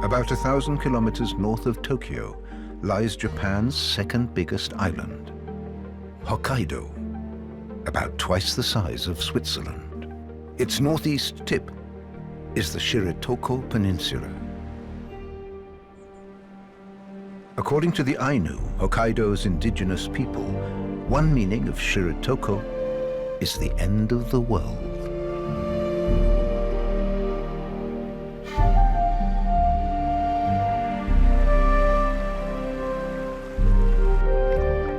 About 1,000 kilometers north of Tokyo lies Japan's second biggest island, Hokkaido, about twice the size of Switzerland. Its northeast tip is the Shiroko Peninsula. According to the Ainu, Hokkaido's indigenous people, one meaning of Shiroko is the end of the world.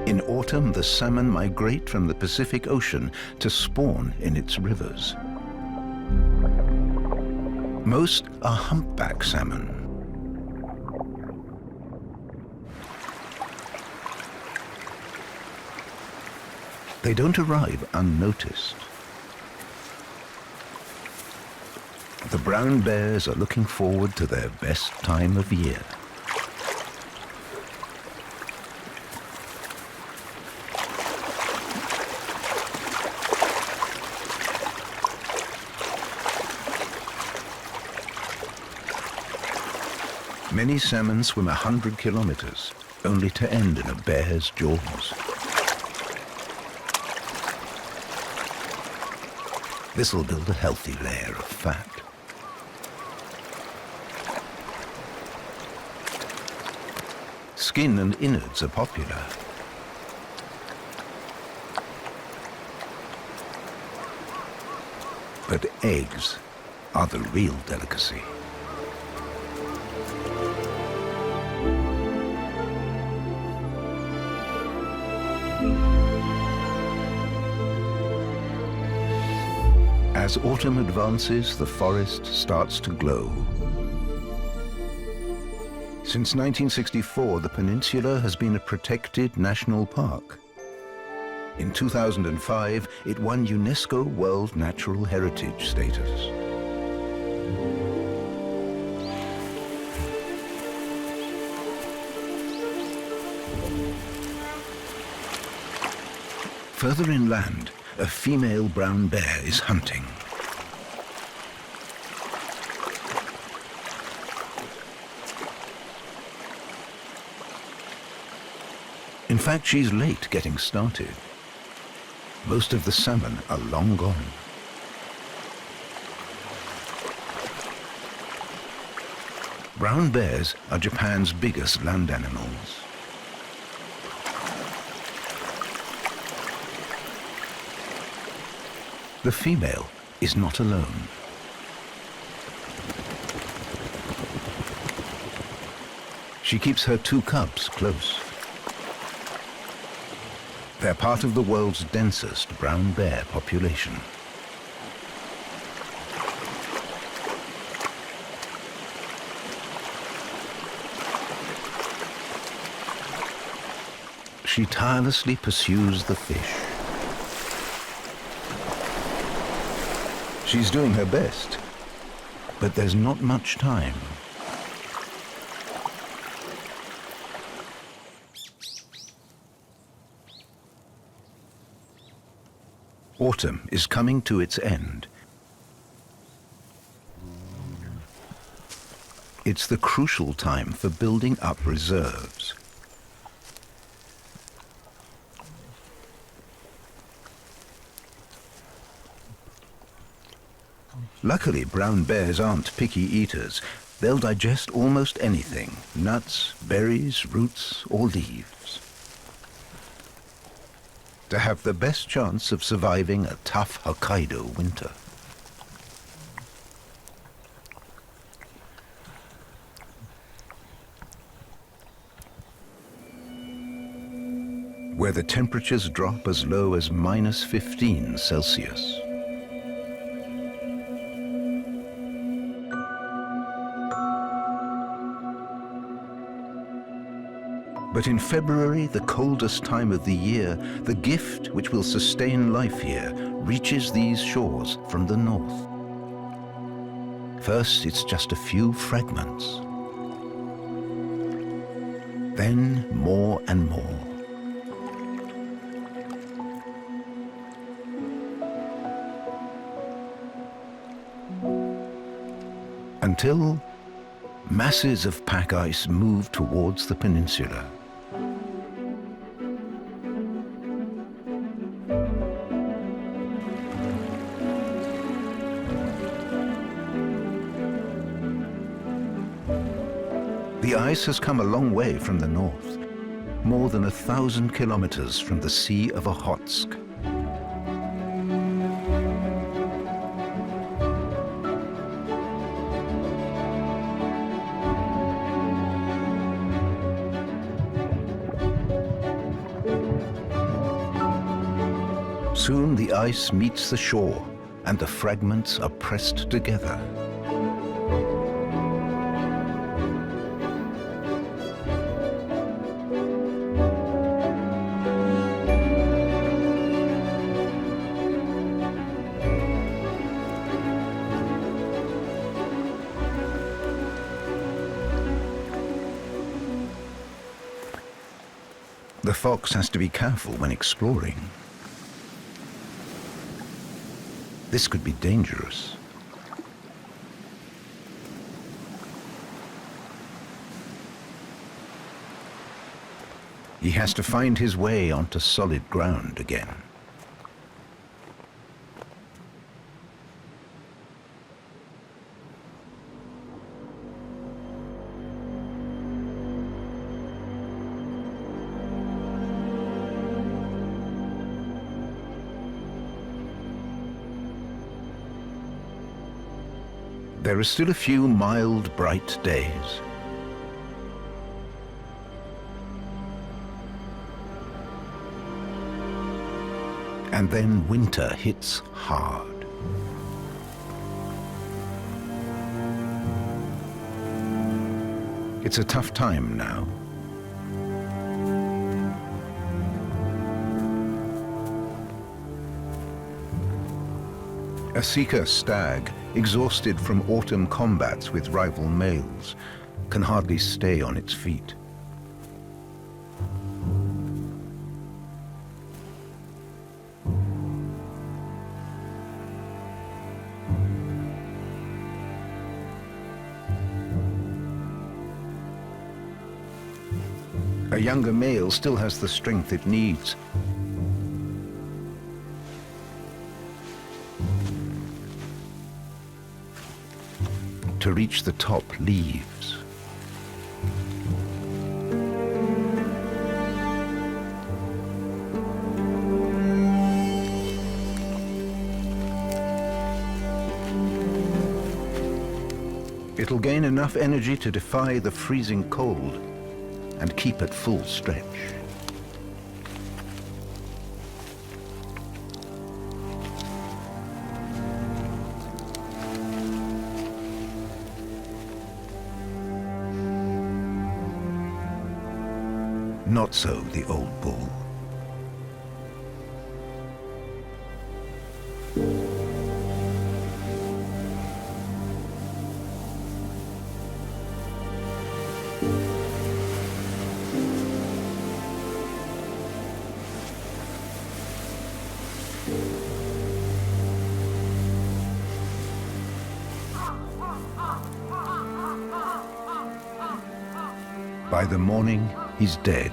In autumn, the salmon migrate from the Pacific Ocean to spawn in its rivers. Most are humpback salmon. They don't arrive unnoticed. The brown bears are looking forward to their best time of year. Many salmon swim 100 kilometers, only to end in a bear's jaws. This will build a healthy layer of fat. Skin and innards are popular. But eggs are the real delicacy. As autumn advances, the forest starts to glow. Since 1964, the peninsula has been a protected national park. In 2005, it won UNESCO World Natural Heritage status. Further inland, a female brown bear is hunting. In fact, she's late getting started. Most of the salmon are long gone. Brown bears are Japan's biggest land animals. The female is not alone. She keeps her two cubs close. They're part of the world's densest brown bear population. She tirelessly pursues the fish. She's doing her best, but there's not much time. Autumn is coming to its end. It's the crucial time for building up reserves. Luckily, brown bears aren't picky eaters. They'll digest almost anything: nuts, berries, roots, or leaves. To have the best chance of surviving a tough Hokkaido winter. Where the temperatures drop as low as -15 Celsius. But in February, the coldest time of the year, the gift which will sustain life here reaches these shores from the north. First, it's just a few fragments. Then more and more. Until Masses of pack ice move towards the peninsula. The ice has come a long way from the north, more than 1,000 kilometers from the Sea of Okhotsk. Soon the ice meets the shore and the fragments are pressed together. The fox has to be careful when exploring. This could be dangerous. He has to find his way onto solid ground again. There are still a few mild, bright days. And then winter hits hard. It's a tough time now. A Sika stag, exhausted from autumn combats with rival males, can hardly stay on its feet. A younger male still has the strength it needs. To reach the top leaves. It'll gain enough energy to defy the freezing cold and keep at full stretch. Not so the old bull. By the morning, he's dead.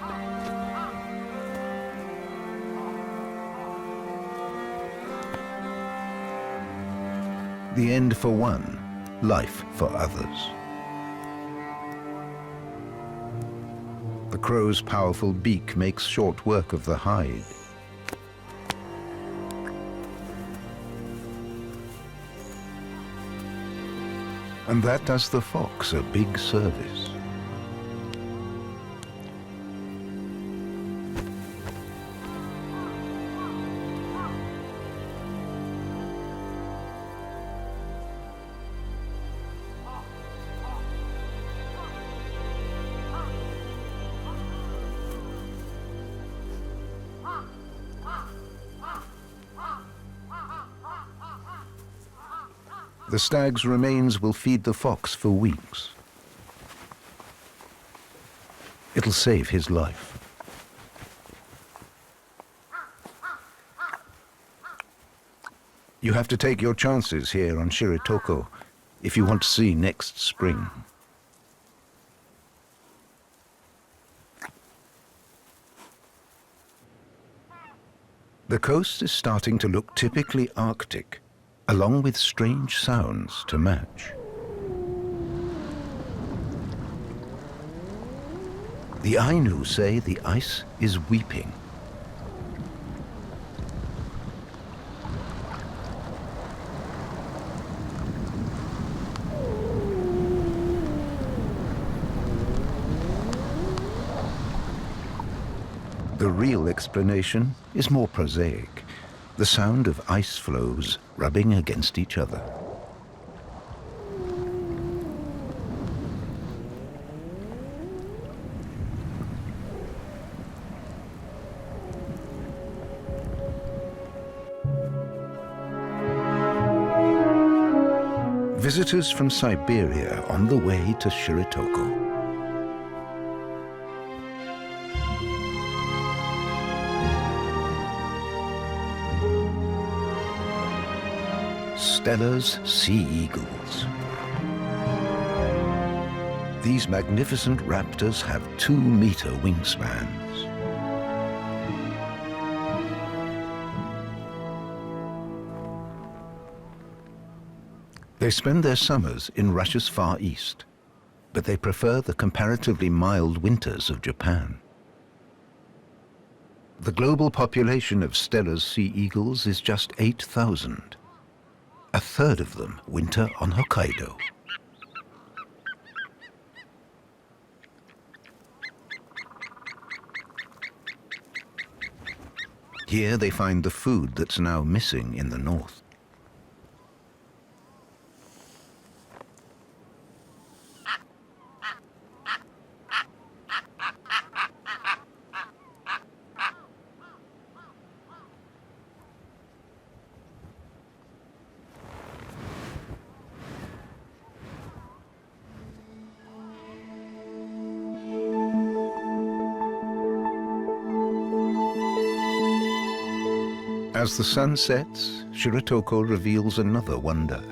The end for one, life for others. The crow's powerful beak makes short work of the hide. And that does the fox a big service. The stag's remains will feed the fox for weeks. It'll save his life. You have to take your chances here on Shiroko if you want to see next spring. The coast is starting to look typically Arctic, along with strange sounds to match. The Ainu say the ice is weeping. The real explanation is more prosaic, the sound of ice floes rubbing against each other. Visitors from Siberia on the way to Shiroko. Steller's sea eagles. These magnificent raptors have 2-meter wingspans. They spend their summers in Russia's Far East, but they prefer the comparatively mild winters of Japan. The global population of Steller's sea eagles is just 8,000. A third of them winter on Hokkaido. Here they find the food that's now missing in the north. As the sun sets, Shiroko reveals another wonder.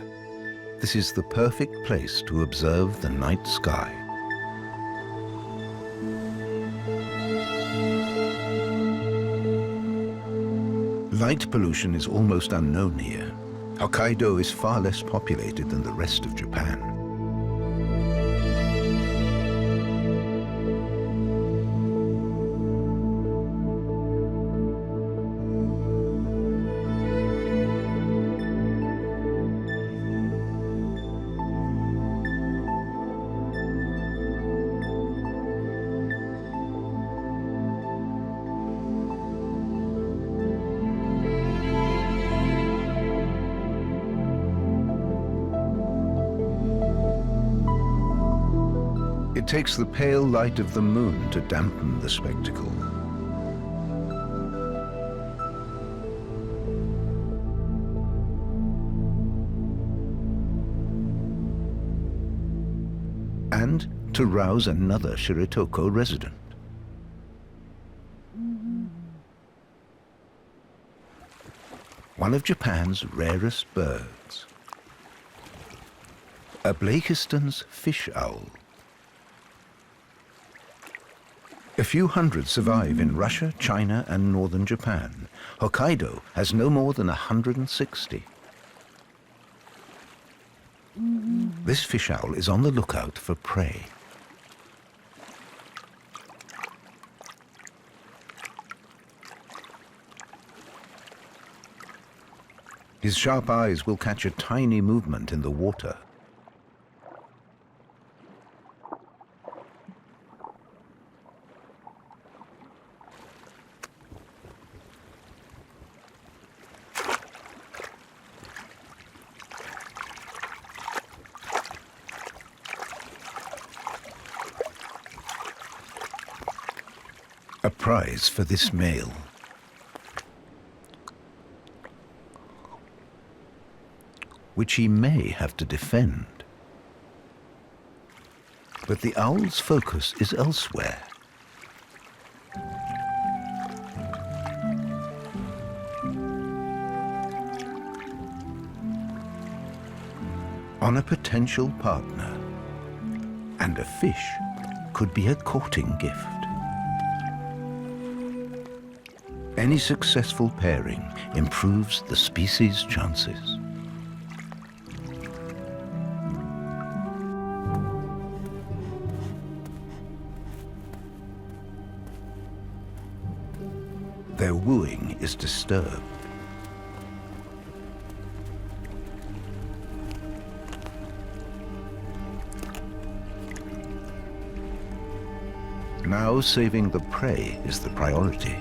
This is the perfect place to observe the night sky. Light pollution is almost unknown here. Hokkaido is far less populated than the rest of Japan. It takes the pale light of the moon to dampen the spectacle. And to rouse another Shiroko resident. One of Japan's rarest birds. A Blakistons Fish Owl. A few hundred survive in Russia, China, and northern Japan. Hokkaido has no more than 160. This fish owl is on the lookout for prey. His sharp eyes will catch a tiny movement in the water. A prize for this male. Which he may have to defend. But the owl's focus is elsewhere. On a potential partner. And a fish could be a courting gift. Any successful pairing improves the species' chances. Their wooing is disturbed. Now saving the prey is the priority.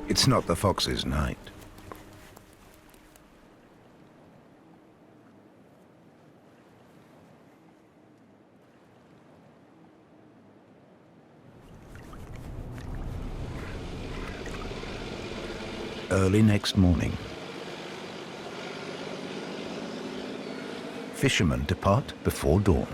It's not the fox's night. Early next morning, fishermen depart before dawn.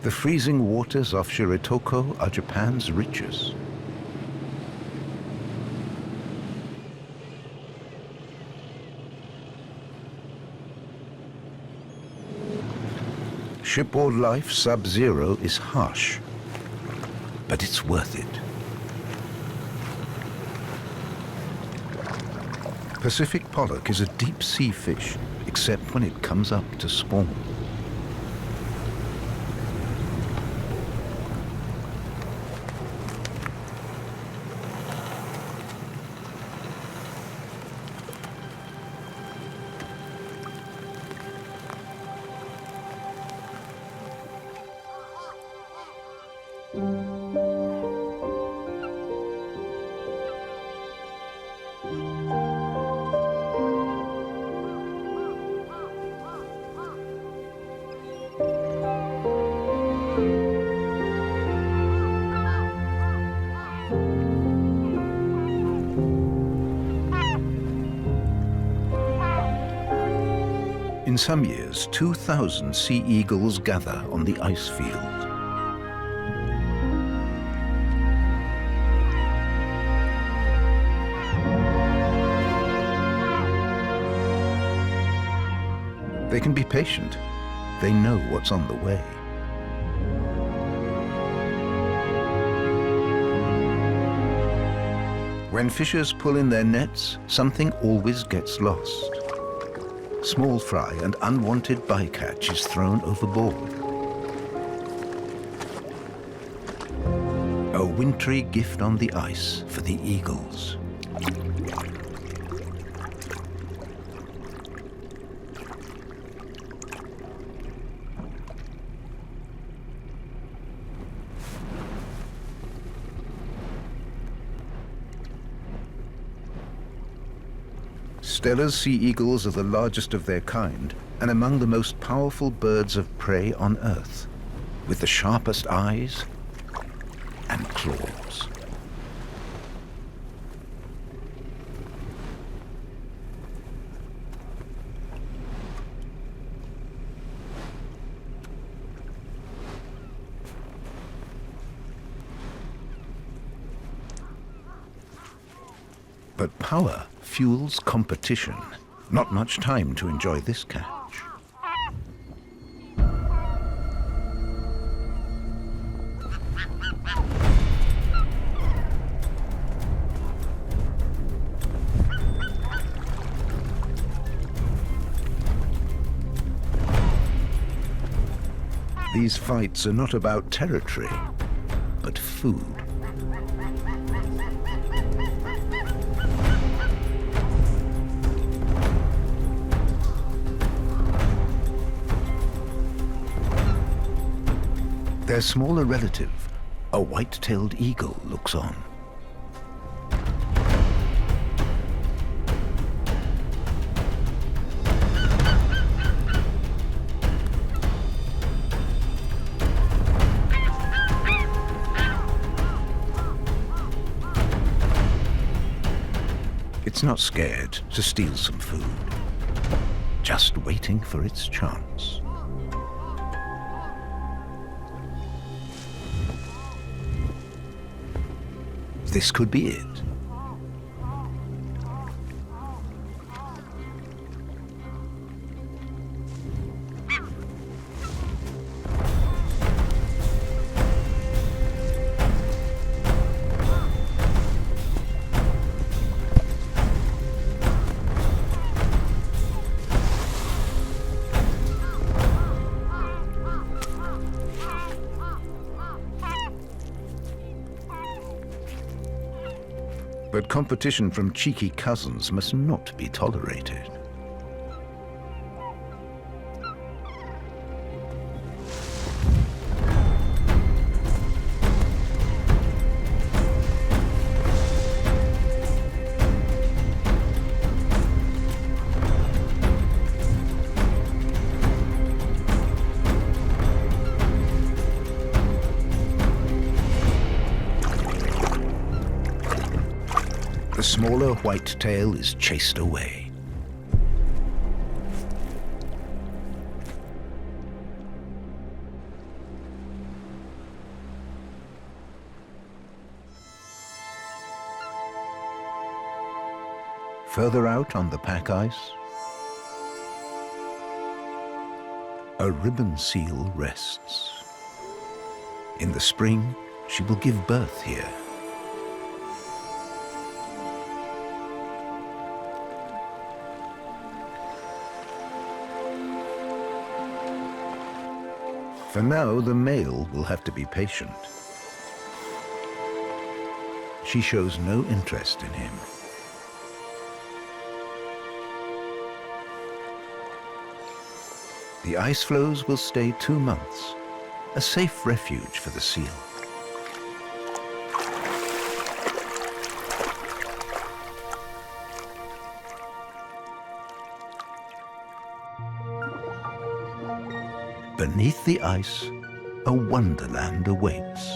The freezing waters off Shiroko are Japan's richest. Shipboard life sub-zero is harsh, but it's worth it. Pacific pollock is a deep-sea fish, except when it comes up to spawn. In some years, 2,000 sea eagles gather on the ice field. They can be patient. They know what's on the way. When fishers pull in their nets, something always gets lost. Small fry and unwanted bycatch is thrown overboard. A wintry gift on the ice for the eagles. Steller's sea eagles are the largest of their kind and among the most powerful birds of prey on Earth, with the sharpest eyes and claws. But power fuels competition. Not much time to enjoy this catch. These fights are not about territory, but food. Their smaller relative, a white-tailed eagle, looks on. It's not scared to steal some food, just waiting for its chance. This could be it. But competition from cheeky cousins must not be tolerated. The smaller whitetail is chased away. Further out on the pack ice, a ribbon seal rests. In the spring, she will give birth here. For now, the male will have to be patient. She shows no interest in him. The ice floes will stay 2 months, a safe refuge for the seal. Beneath the ice, a wonderland awaits.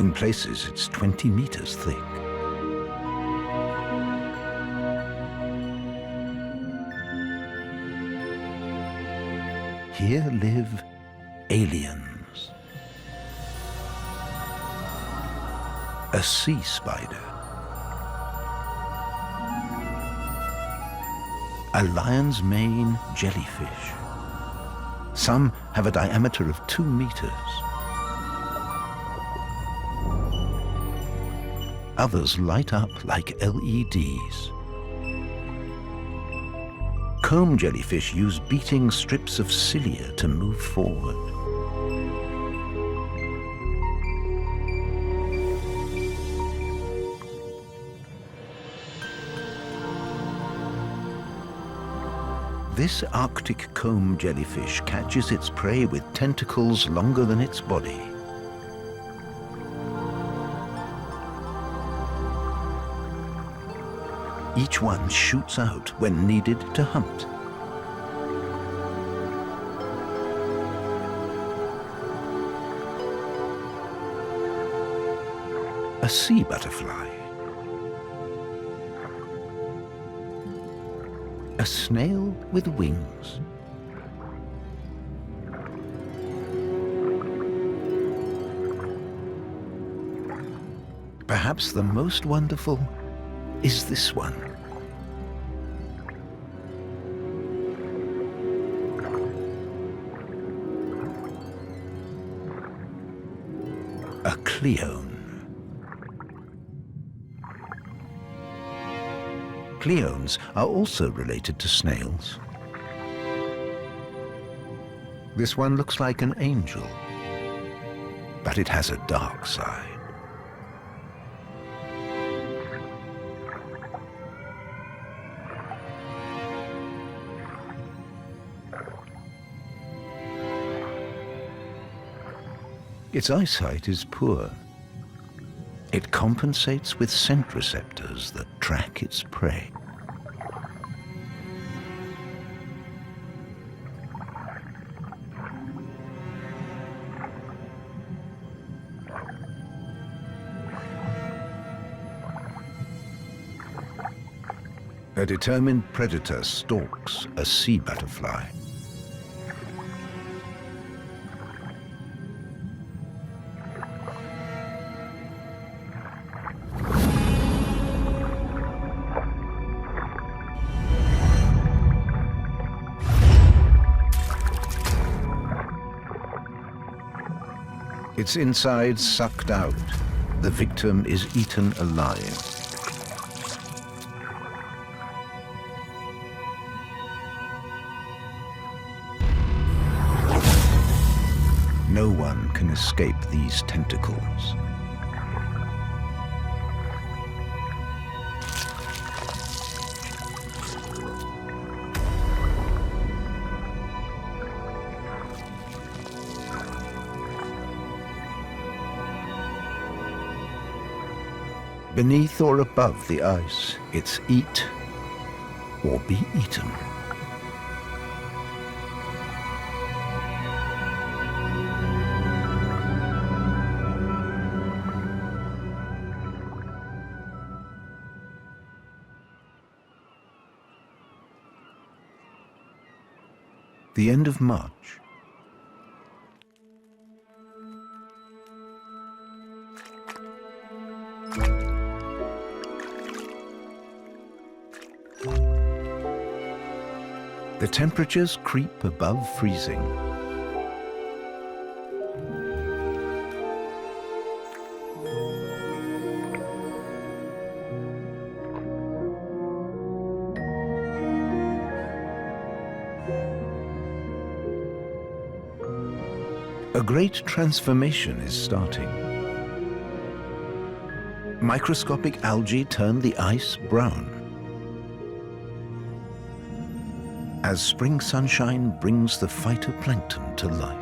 In places, it's 20 meters thick. Here live aliens. A sea spider, a lion's mane jellyfish. Some have a diameter of 2 meters. Others light up like LEDs. Comb jellyfish use beating strips of cilia to move forward. This Arctic comb jellyfish catches its prey with tentacles longer than its body. Each one shoots out when needed to hunt. A sea butterfly. A snail with wings. Perhaps the most wonderful is this one. A cleone. Cleones are also related to snails. This one looks like an angel, but it has a dark side. Its eyesight is poor. It compensates with scent receptors that track its prey. A determined predator stalks a sea butterfly. Its insides sucked out. The victim is eaten alive. No one can escape these tentacles. Beneath or above the ice, it's eat or be eaten. The end of March. The temperatures creep above freezing. A great transformation is starting. Microscopic algae turn the ice brown. As spring sunshine brings the phytoplankton to life.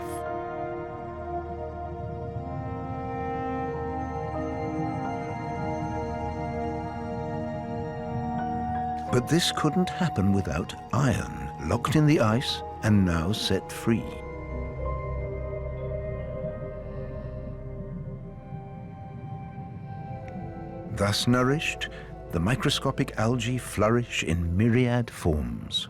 But this couldn't happen without iron, locked in the ice and now set free. Thus nourished, the microscopic algae flourish in myriad forms.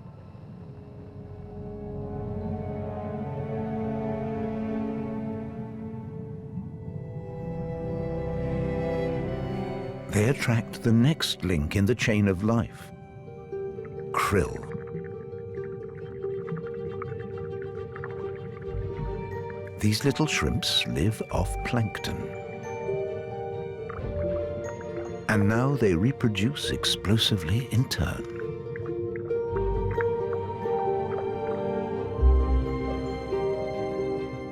They attract the next link in the chain of life, krill. These little shrimps live off plankton. And now they reproduce explosively in turn.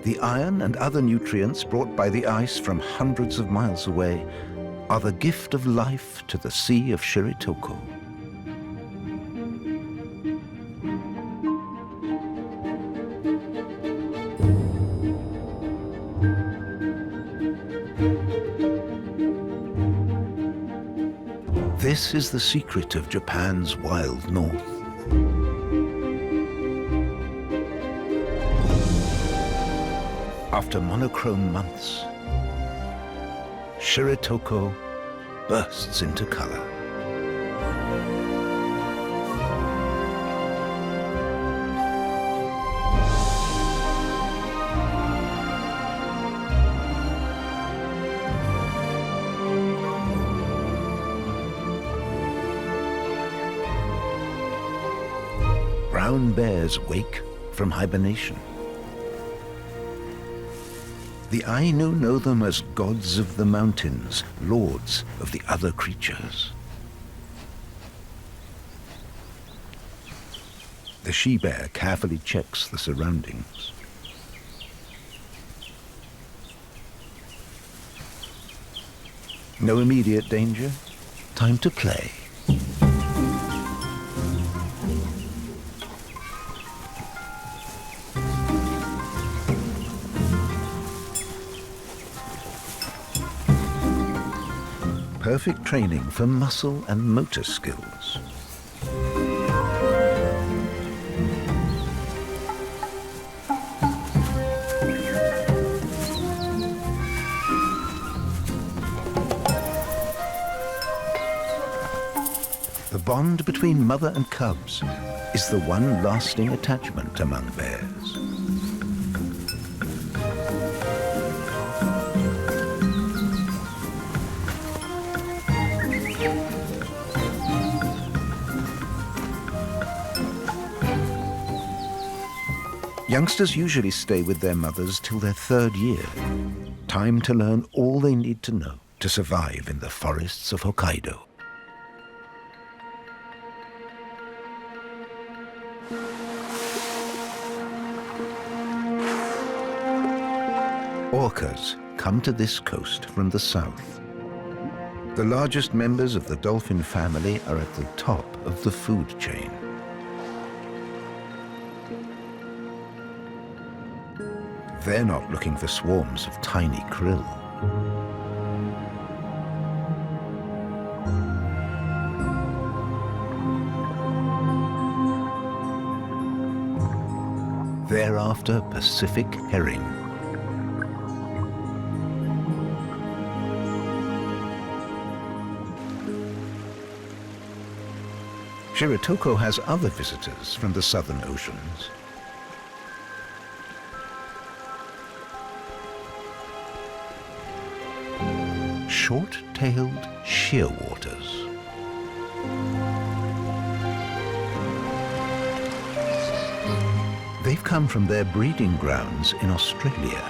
The iron and other nutrients brought by the ice from hundreds of miles away are the gift of life to the Sea of Shiroko. This is the secret of Japan's wild north. After monochrome months, Shiroko bursts into color. Brown bears wake from hibernation. The Ainu know them as gods of the mountains, lords of the other creatures. The she-bear carefully checks the surroundings. No immediate danger. Time to play. Perfect training for muscle and motor skills. The bond between mother and cubs is the one lasting attachment among bears. Youngsters usually stay with their mothers till their 3rd year. Time to learn all they need to know to survive in the forests of Hokkaido. Orcas come to this coast from the south. The largest members of the dolphin family are at the top of the food chain. They're not looking for swarms of tiny krill. They're after Pacific herring. Shiroko has other visitors from the southern oceans. Short-tailed shearwaters. They've come from their breeding grounds in Australia.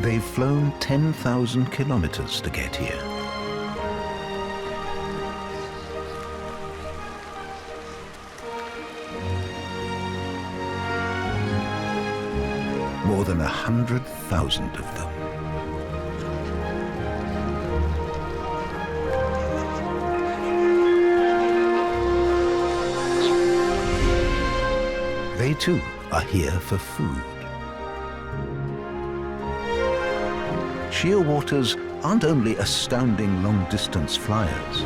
They've flown 10,000 kilometers to get here. More than 100,000 of them. They too are here for food. Shearwaters aren't only astounding long-distance flyers.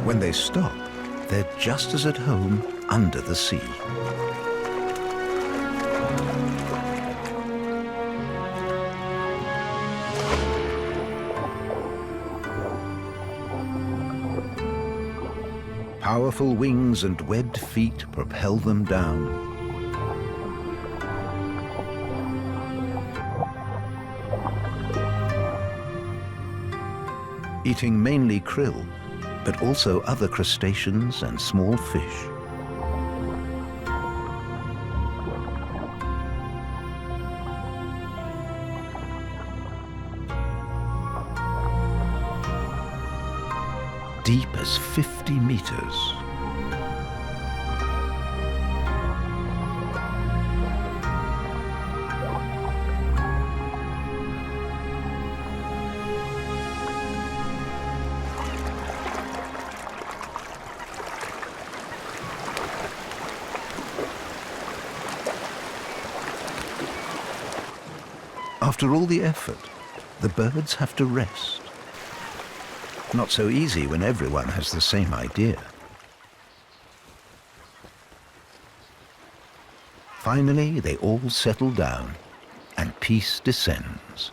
When they stop, they're just as at home under the sea. Powerful wings and webbed feet propel them down. Eating mainly krill, but also other crustaceans and small fish. Deep as 50 meters. After all the effort, the birds have to rest. Not so easy when everyone has the same idea. Finally, they all settle down, and peace descends.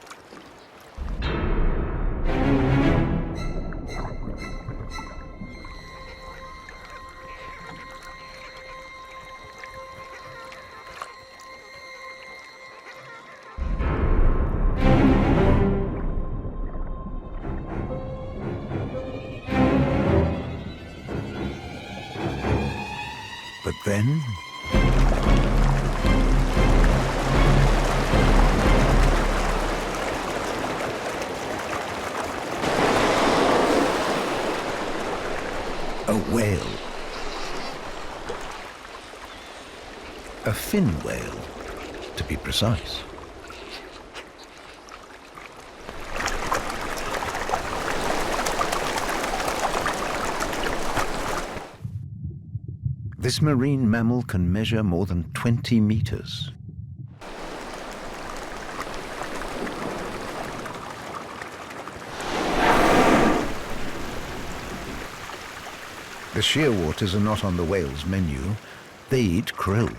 But then, a whale. A fin whale, to be precise. This marine mammal can measure more than 20 meters. The shearwaters are not on the whale's menu. They eat krill.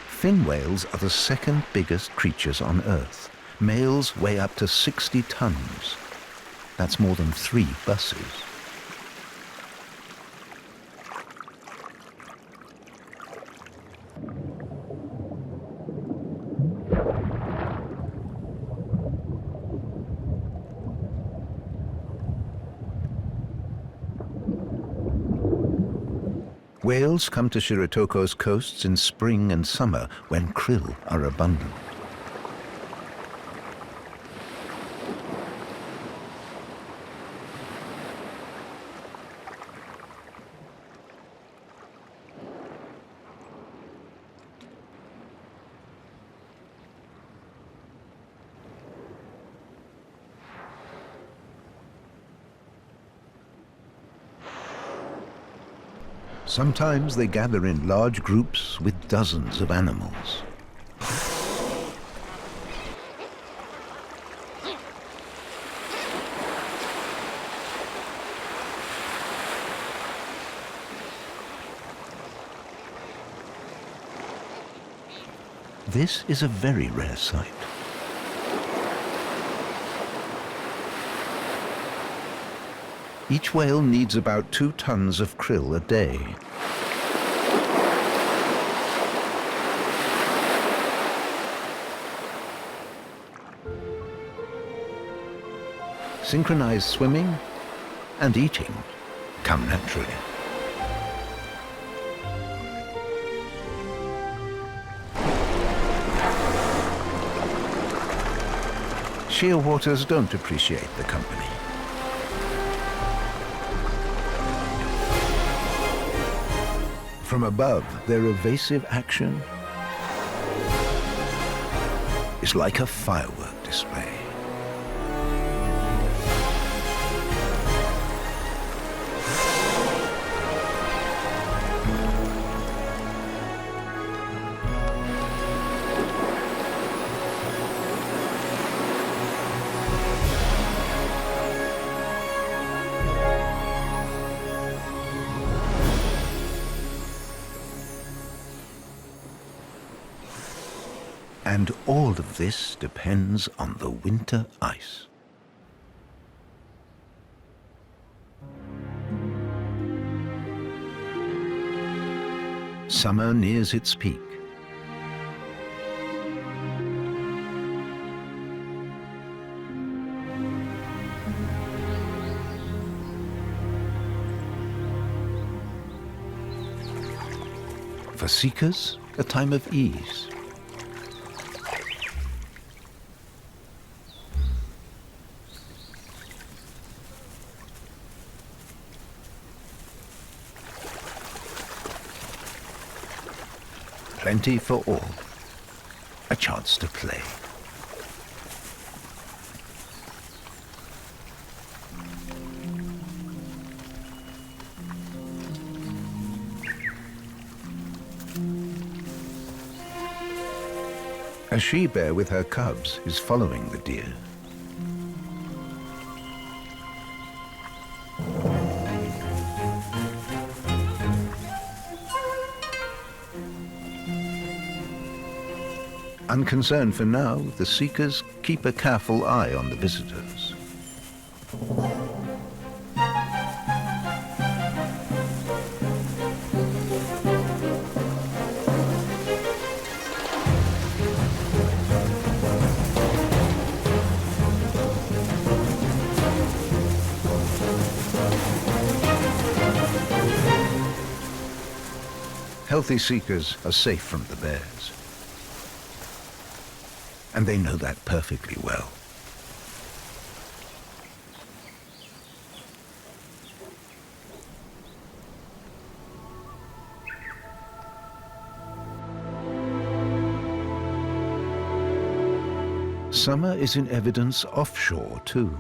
Fin whales are the second biggest creatures on Earth. Males weigh up to 60 tons. That's more than 3 buses. Whales come to Shiroko's coasts in spring and summer when krill are abundant. Sometimes they gather in large groups with dozens of animals. This is a very rare sight. Each whale needs about 2 tons of krill a day. Synchronized swimming and eating come naturally. Shearwaters don't appreciate the company. From above, their evasive action is like a firework display. And all of this depends on the winter ice. Summer nears its peak. For seekers, a time of ease. Plenty for all. A chance to play. A she-bear with her cubs is following the deer. Unconcerned for now, the seekers keep a careful eye on the visitors. Healthy seekers are safe from the bears. And they know that perfectly well. Summer is in evidence offshore, too.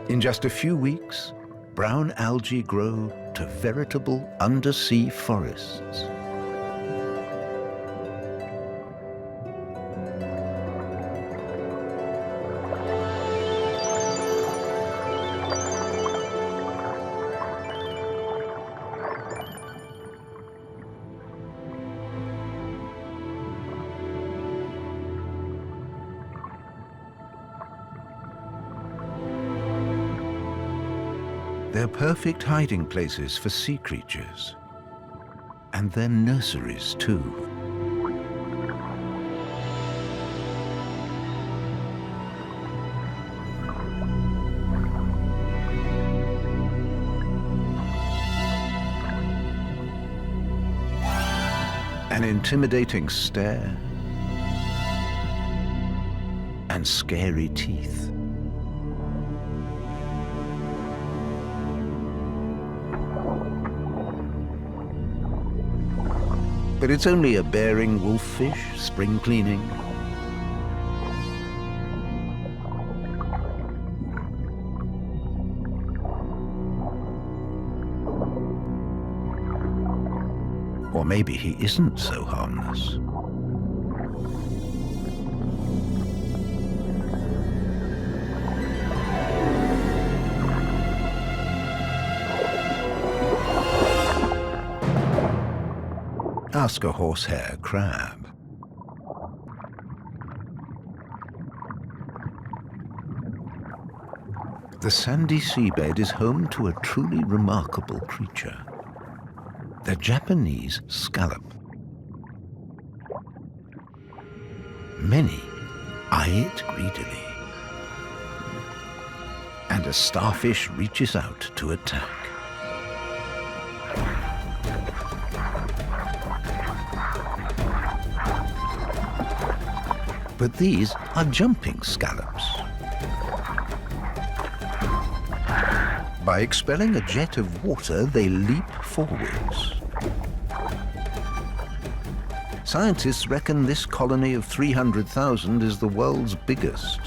In just a few weeks, brown algae grow to veritable undersea forests. They're perfect hiding places for sea creatures. And they're nurseries too. An intimidating stare and scary teeth. But it's only a bearing wolffish, spring cleaning. Or maybe he isn't so harmless. Ask a horsehair crab. The sandy seabed is home to a truly remarkable creature, the Japanese scallop. Many eye it greedily, and a starfish reaches out to attack. But these are jumping scallops. By expelling a jet of water, they leap forwards. Scientists reckon this colony of 300,000 is the world's biggest.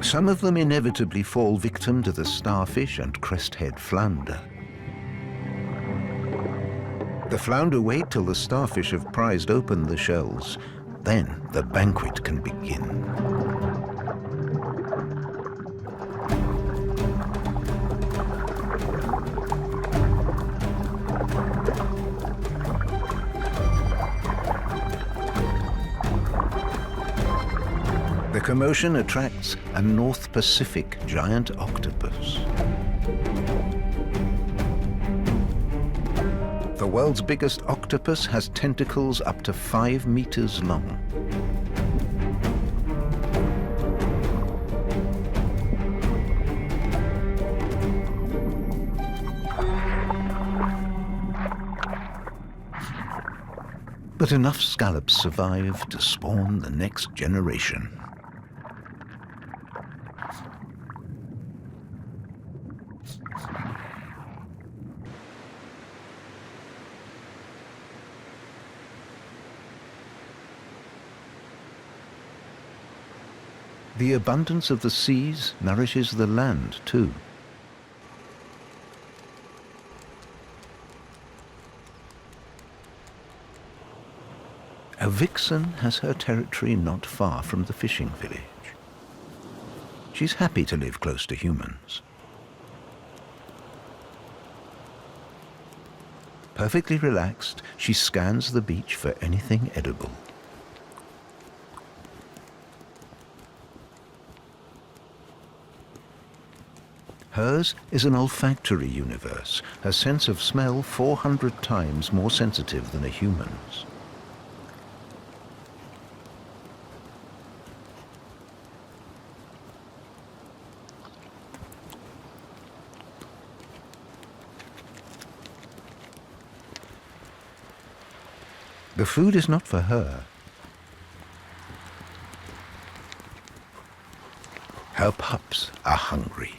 Some of them inevitably fall victim to the starfish and cresthead flounder. The flounder wait till the starfish have prized open the shells. Then the banquet can begin. The commotion attracts a North Pacific giant octopus. The world's biggest octopus has tentacles up to 5 meters long. But enough scallops survive to spawn the next generation. The abundance of the seas nourishes the land too. A vixen has her territory not far from the fishing village. She's happy to live close to humans. Perfectly relaxed, she scans the beach for anything edible. Hers is an olfactory universe, her sense of smell 400 times more sensitive than a human's. The food is not for her. Her pups are hungry.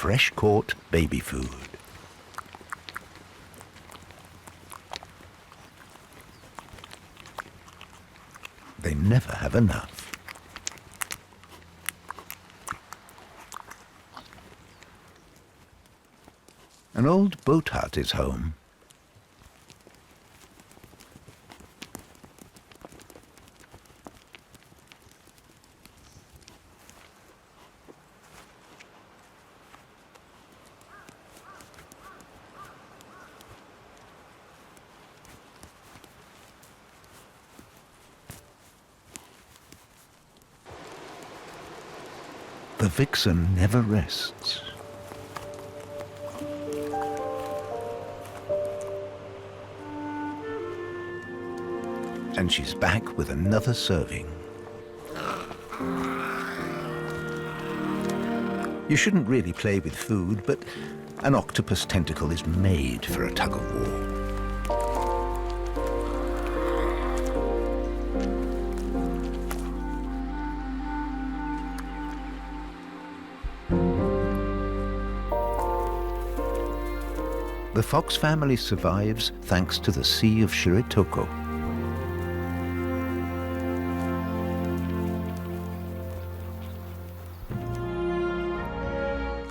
fresh-caught baby food. They never have enough. An old boat hut is home. The Vixen never rests. And she's back with another serving. You shouldn't really play with food, but an octopus tentacle is made for a tug of war. The fox family survives thanks to the Sea of Shiroko.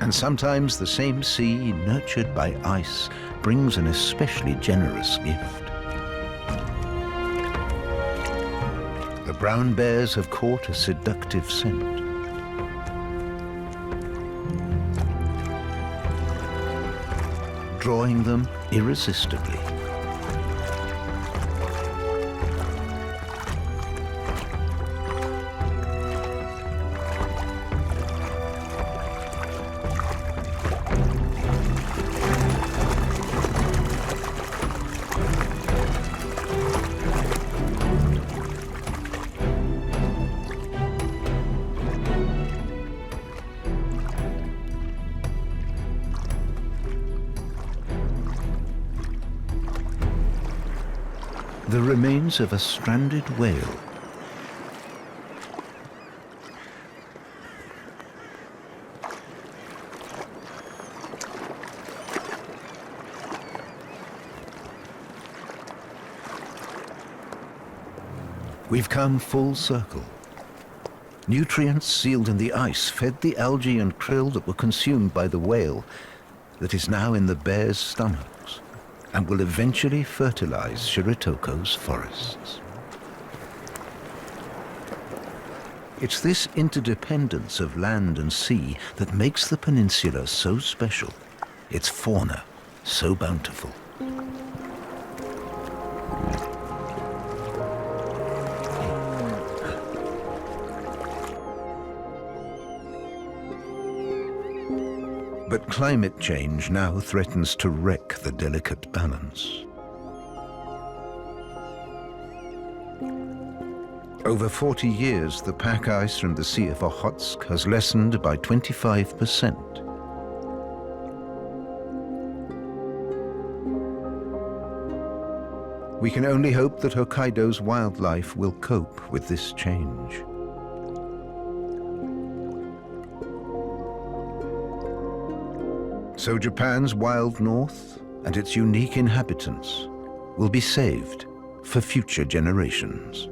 And sometimes the same sea, nurtured by ice, brings an especially generous gift. The brown bears have caught a seductive scent. Drawing them irresistibly. The remains of a stranded whale. We've come full circle. Nutrients sealed in the ice fed the algae and krill that were consumed by the whale that is now in the bear's stomachs, and will eventually fertilize Shiroko's forests. It's this interdependence of land and sea that makes the peninsula so special, its fauna so bountiful. But climate change now threatens to wreck the delicate balance. Over 40 years, the pack ice from the Sea of Okhotsk has lessened by 25%. We can only hope that Hokkaido's wildlife will cope with this change. So Japan's wild north and its unique inhabitants will be saved for future generations.